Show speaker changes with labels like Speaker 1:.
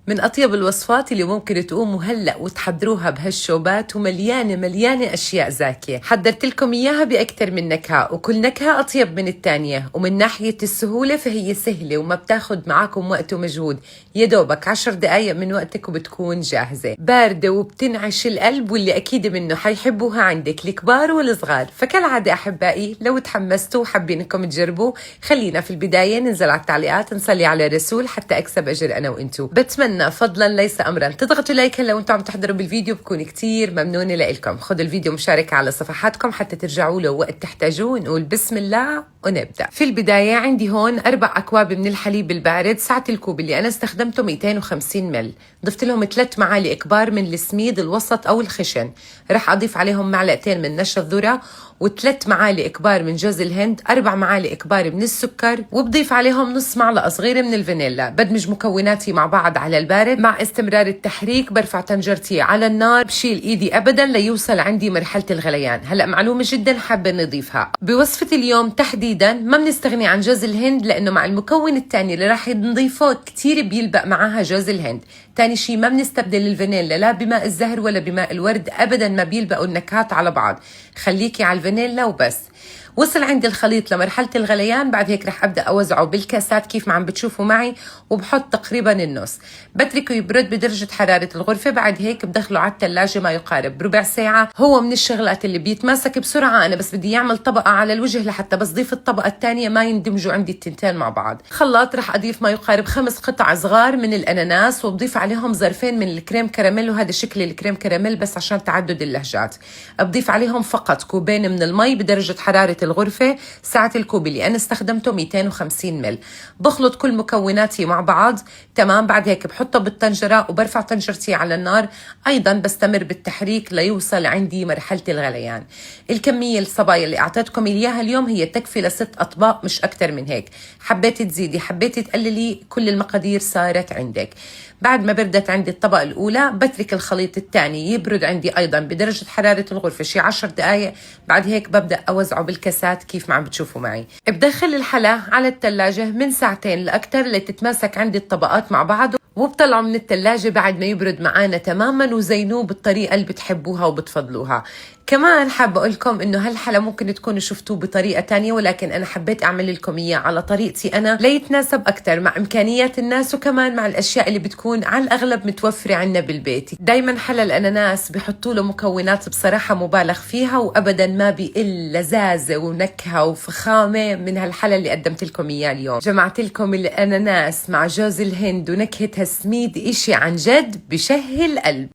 Speaker 1: من أطيب الوصفات اللي ممكن تقوموا هلأ وتحضروها بهالشوبات، ومليانة أشياء زاكية. حضرت لكم إياها بأكثر من نكهة، وكل نكهة أطيب من الثانية. ومن ناحية السهولة فهي سهلة وما بتاخد معاكم وقت ومجهود، يدوبك 10 دقايق من وقتك وبتكون جاهزة، باردة وبتنعش القلب، واللي أكيد منه حيحبوها عندك الكبار والصغار. فكالعادة أحبائي، لو تحمستوا وحابين إنكم تجربوا، خلينا في البداية ننزل على التعليقات نصلي على الرسول حتى أكسب أجر أنا وإنتو. بتمنى فضلا ليس أمرا تضغطوا لايك لو أنتم عم تحضروا بالفيديو، بكون كتير ممنونة لإلكم. خذوا الفيديو مشاركة على صفحاتكم حتى ترجعوا له وقت تحتاجوه. نقول بسم الله ونبدأ. في البداية عندي هون 4 أكواب من الحليب البارد. سعة الكوب اللي أنا استخدمته 250 مل. ضفت لهم 3 معالق كبار من السميد الوسط أو الخشن. رح أضيف عليهم معلقتين من نشا الذرة، و3 معالق كبار من جوز الهند، 4 معالق كبار من السكر، وبضيف عليهم نص معلقة صغيرة من الفانيلا. بدمج مكوناتي مع بعض على البارد. مع استمرار التحريك برفع طنجرتي على النار، بشيل ايدي ابدا ليوصل عندي مرحلة الغليان. هلا معلومة جدا حابة نضيفها بوصفة اليوم تحديدا، ما بنستغني عن جوز الهند، لانه مع المكون الثاني اللي راح نضيفه كتير بيلبق معاها جوز الهند. تاني شيء ما بنستبدل الفانيلا لا بماء الزهر ولا بماء الورد ابدا، ما بيلبقوا النكهات على بعض. خليكي على الفانيلا وبس. وصل عندي الخليط لمرحلة الغليان، بعد هيك رح أبدأ أوزعه بالكاسات كيف ما عم بتشوفوا معي، وبحط تقريبا النص. بتركه يبرد بدرجة حرارة الغرفة. بعد هيك بدخله على الثلاجة ما يقارب ربع ساعة. هو من الشغلات اللي بيتماسك بسرعة، أنا بس بدي يعمل طبقة على الوجه لحتى بس ضيف الطبقة الثانية ما يندمجوا عندي التنتين مع بعض. خلاط رح أضيف ما يقارب 5 قطع صغار من الأناناس، وبضيف عليهم ظرفين من الكريم كراميل، وهذا شكل الكريم كراميل بس عشان تعدد اللهجات. بضيف عليهم فقط كوبين من المي بدرجة حرارة الغرفة. سعة الكوب اللي أنا استخدمته 250 مل. بخلط كل مكوناتي مع بعض تمام. بعد هيك بحطه بالطنجرة وبرفع طنجرتي على النار. أيضا بستمر بالتحريك ليوصل عندي مرحلة الغليان. الكمية الصبايا اللي أعطيتكم إياها اليوم هي تكفي ل6 أطباق، مش أكتر من هيك. حبيتي تزيدي حبيتي تقللي، كل المقادير صارت عندك. بعد ما بردت عندي الطبقة الأولى، بترك الخليط الثاني يبرد عندي أيضا بدرجة حرارة الغرفة شي 10 دقايق. بعد هيك ببدأ أوزعه بالكاسات كيف ما عم بتشوفوا معي. بدخل الحلا على الثلاجة من 2 لأكتر لتتماسك عندي الطبقات مع بعض، وبطلعه من الثلاجة بعد ما يبرد معانا تماما، وزينوه بالطريقة اللي بتحبوها وبتفضلوها. كمان حابة أقول لكم إنه هالحلا ممكن تكونوا شفتوه بطريقة تانية، ولكن أنا حبيت أعمل لكم إياه على طريقتي أنا ليتناسب أكتر مع إمكانيات الناس، وكمان مع الأشياء اللي بتكون على الأغلب متوفرة عنا بالبيت. دايما حلا الأناناس بحطوا له مكونات بصراحة مبالغ فيها، وأبدا ما بيقل لذاذة ونكهة وفخامة من هالحلا اللي قدمت لكم إياه اليوم. جمعت لكم الأناناس مع جوز الهند ونكهة هالسميد، إشي عن جد بشهي القلب.